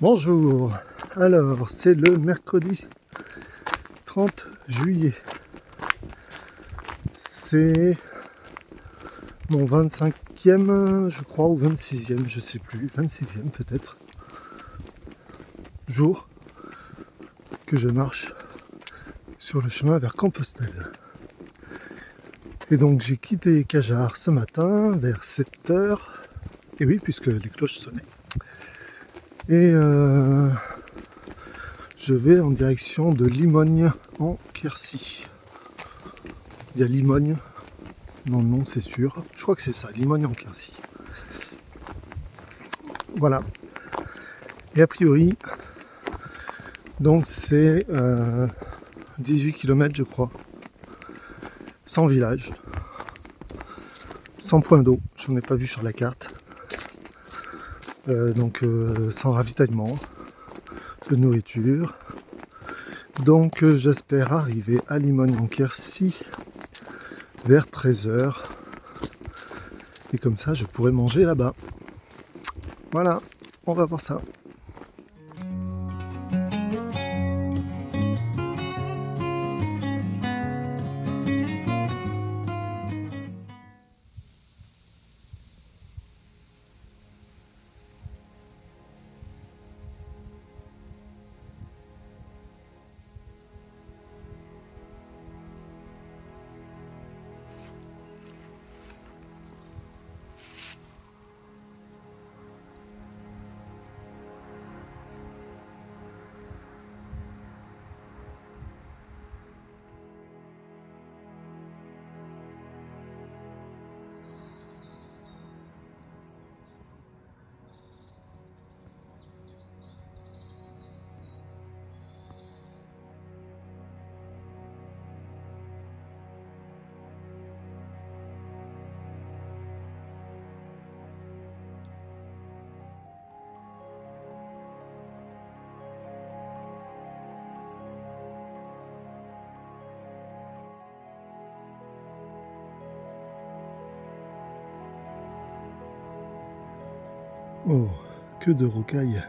Bonjour, alors c'est le mercredi 30 juillet, c'est mon 25e je crois ou 26e, je sais plus, 26e peut-être, jour que je marche sur le chemin vers Compostelle. Et donc j'ai quitté Cajar ce matin vers 7h, et oui puisque les cloches sonnaient, et je vais en direction de Limogne en Quercy. Il y a Limogne dans le nom, c'est sûr. Je crois que c'est ça, Limogne en Quercy. Voilà. Et a priori, donc c'est 18 km je crois. Sans village. Sans point d'eau. J'en ai pas vu sur la carte. Sans ravitaillement de nourriture. Donc j'espère arriver à Limogne en Quercy vers 13h. Et comme ça je pourrai manger là-bas. Voilà, on va voir ça. Oh, que de rocailles.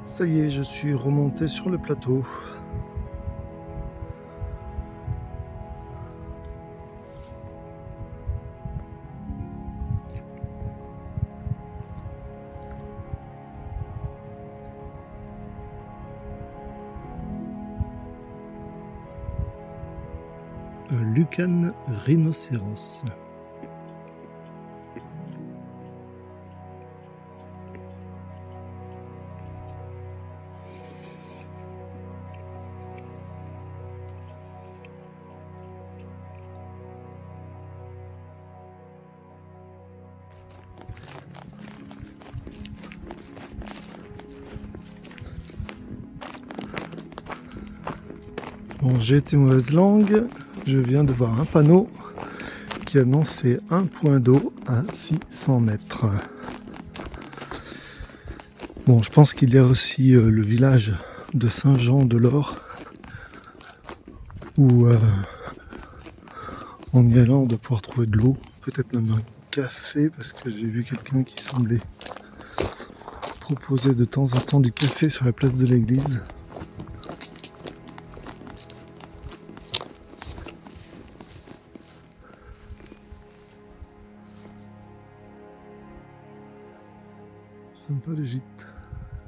Ça y est, je suis remonté sur le plateau. Lucan rhinocéros. Bon, j'ai été mauvaise langue, je viens de voir un panneau qui annonçait un point d'eau à 600 mètres. Bon, je pense qu'il y a aussi le village de Saint-Jean-de-Lors où en y allant on doit pouvoir trouver de l'eau, peut-être même un café parce que j'ai vu quelqu'un qui semblait proposer de temps en temps du café sur la place de l'église.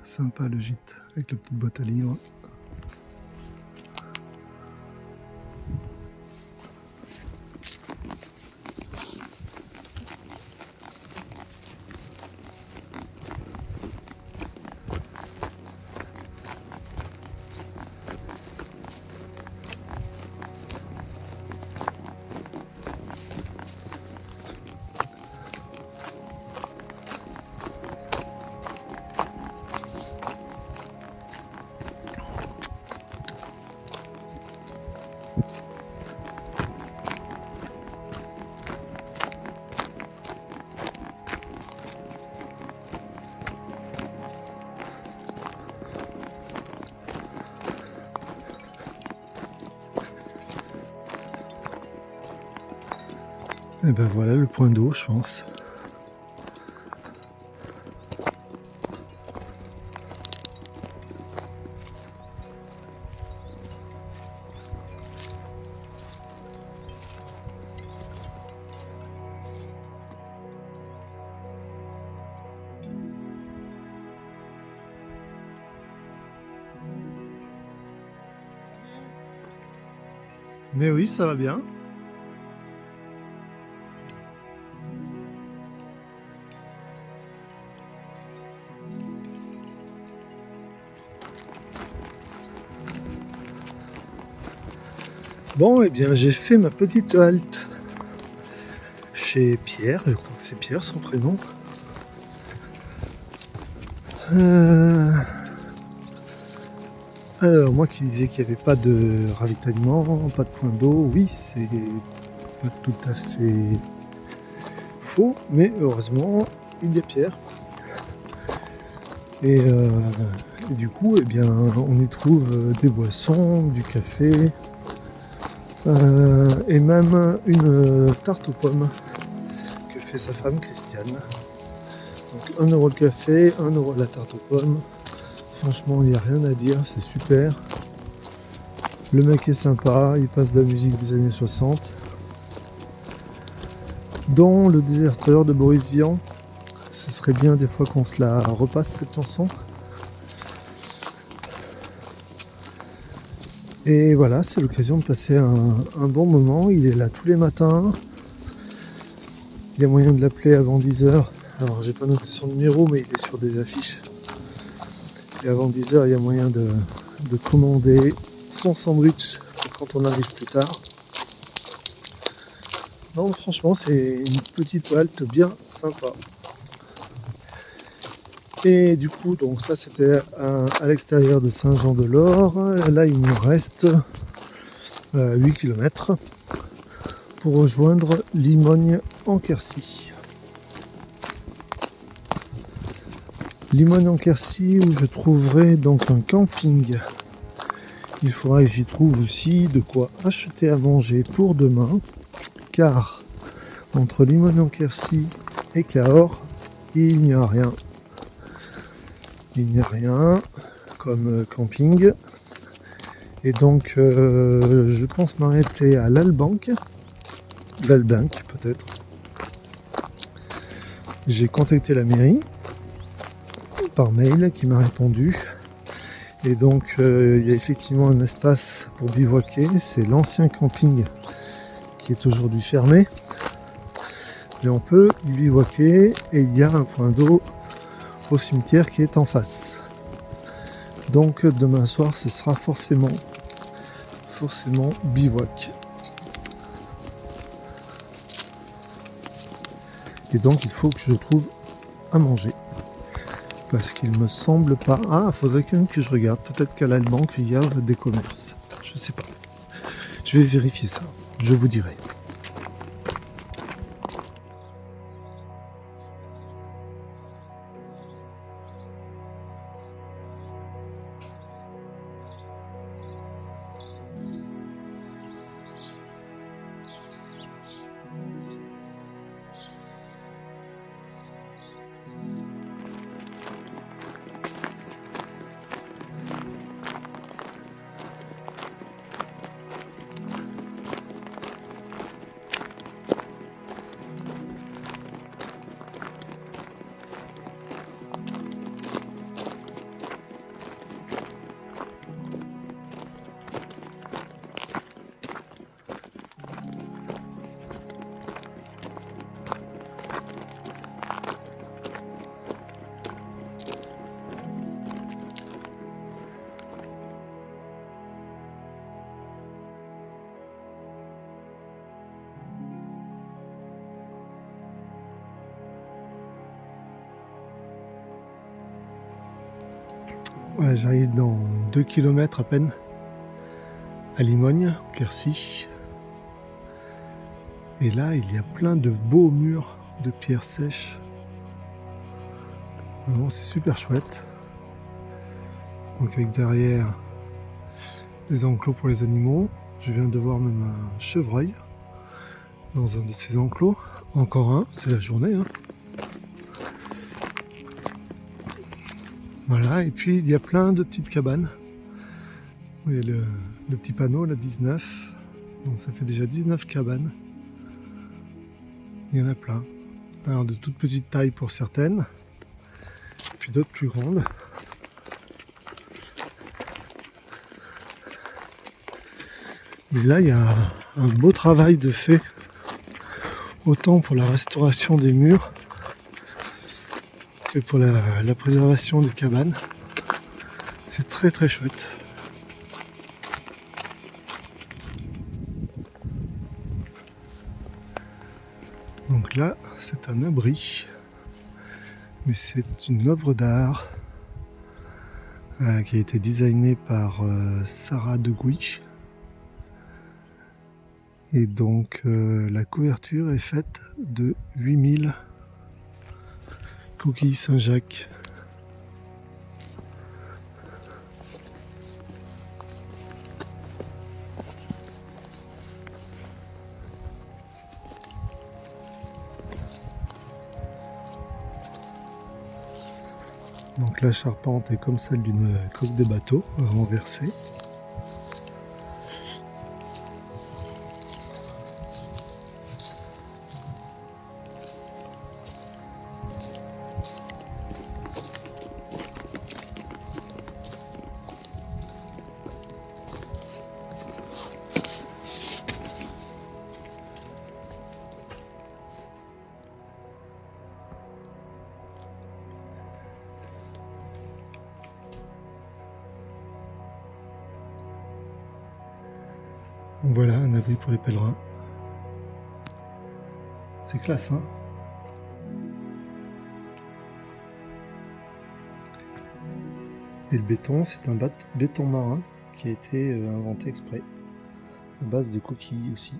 Sympa le gîte, avec la petite boîte à livres. Et ben voilà le point d'eau, je pense. Mais oui, ça va bien. Bon, eh bien, j'ai fait ma petite halte chez Pierre, je crois que c'est Pierre son prénom. Alors, moi qui disais qu'il n'y avait pas de ravitaillement, pas de point d'eau, oui, c'est pas tout à fait faux, mais heureusement, il y a Pierre. Et du coup, eh bien, on y trouve des boissons, du café, et même une tarte aux pommes que fait sa femme Christiane. Donc 1 € le café, 1 € la tarte aux pommes. Franchement, il n'y a rien à dire, c'est super. Le mec est sympa, il passe de la musique des années 60. Dont Le Déserteur de Boris Vian. Ce serait bien des fois qu'on se la repasse cette chanson. Et voilà, c'est l'occasion de passer un bon moment. Il est là tous les matins. Il y a moyen de l'appeler avant 10h. Alors j'ai pas noté son numéro, mais il est sur des affiches. Et avant 10h, il y a moyen de commander son sandwich quand on arrive plus tard. Non, franchement, c'est une petite halte bien sympa. Et du coup, donc ça c'était à l'extérieur de Saint-Jean-de-Lors. Là, il me reste 8 km pour rejoindre Limogne en Quercy. Limogne en Quercy, où je trouverai donc un camping. Il faudra que j'y trouve aussi de quoi acheter à manger pour demain, car entre Limogne en Quercy et Cahors, il n'y a rien. Il n'y a rien comme camping. Et donc je pense m'arrêter à l'Albanque peut-être. J'ai contacté la mairie par mail qui m'a répondu. Et donc il y a effectivement un espace pour bivouaquer. C'est l'ancien camping qui est aujourd'hui fermé. Mais on peut bivouaquer et il y a un point d'eau au cimetière qui est en face. Donc demain soir ce sera forcément bivouac. Et donc il faut que je trouve à manger. Parce qu'il me semble pas... Ah, il faudrait quand même que je regarde. Peut-être qu'à l'Albanque il y a des commerces. Je sais pas. Je vais vérifier ça. Je vous dirai. Ouais, j'arrive dans 2 km à peine à Limogne, Quercy. Et là, il y a plein de beaux murs de pierres sèches. Vraiment, c'est super chouette. Donc avec derrière des enclos pour les animaux. Je viens de voir même un chevreuil dans un de ces enclos. Encore un, c'est la journée. Voilà, et puis il y a plein de petites cabanes. Il y a le petit panneau, là, 19. Donc ça fait déjà 19 cabanes. Il y en a plein. Alors de toute petite taille pour certaines, puis d'autres plus grandes. Mais là, il y a un beau travail de fait, autant pour la restauration des murs que pour la préservation des cabanes. C'est très très chouette. Donc là, c'est un abri, mais c'est une œuvre d'art qui a été designée par Sarah Degouy. Et donc la couverture est faite de 8000 coquilles Saint-Jacques. Donc la charpente est comme celle d'une coque de bateau renversée. Donc voilà, un abri pour les pèlerins. C'est classe, hein? Et le béton, c'est un béton marin qui a été inventé exprès, à base de coquilles aussi.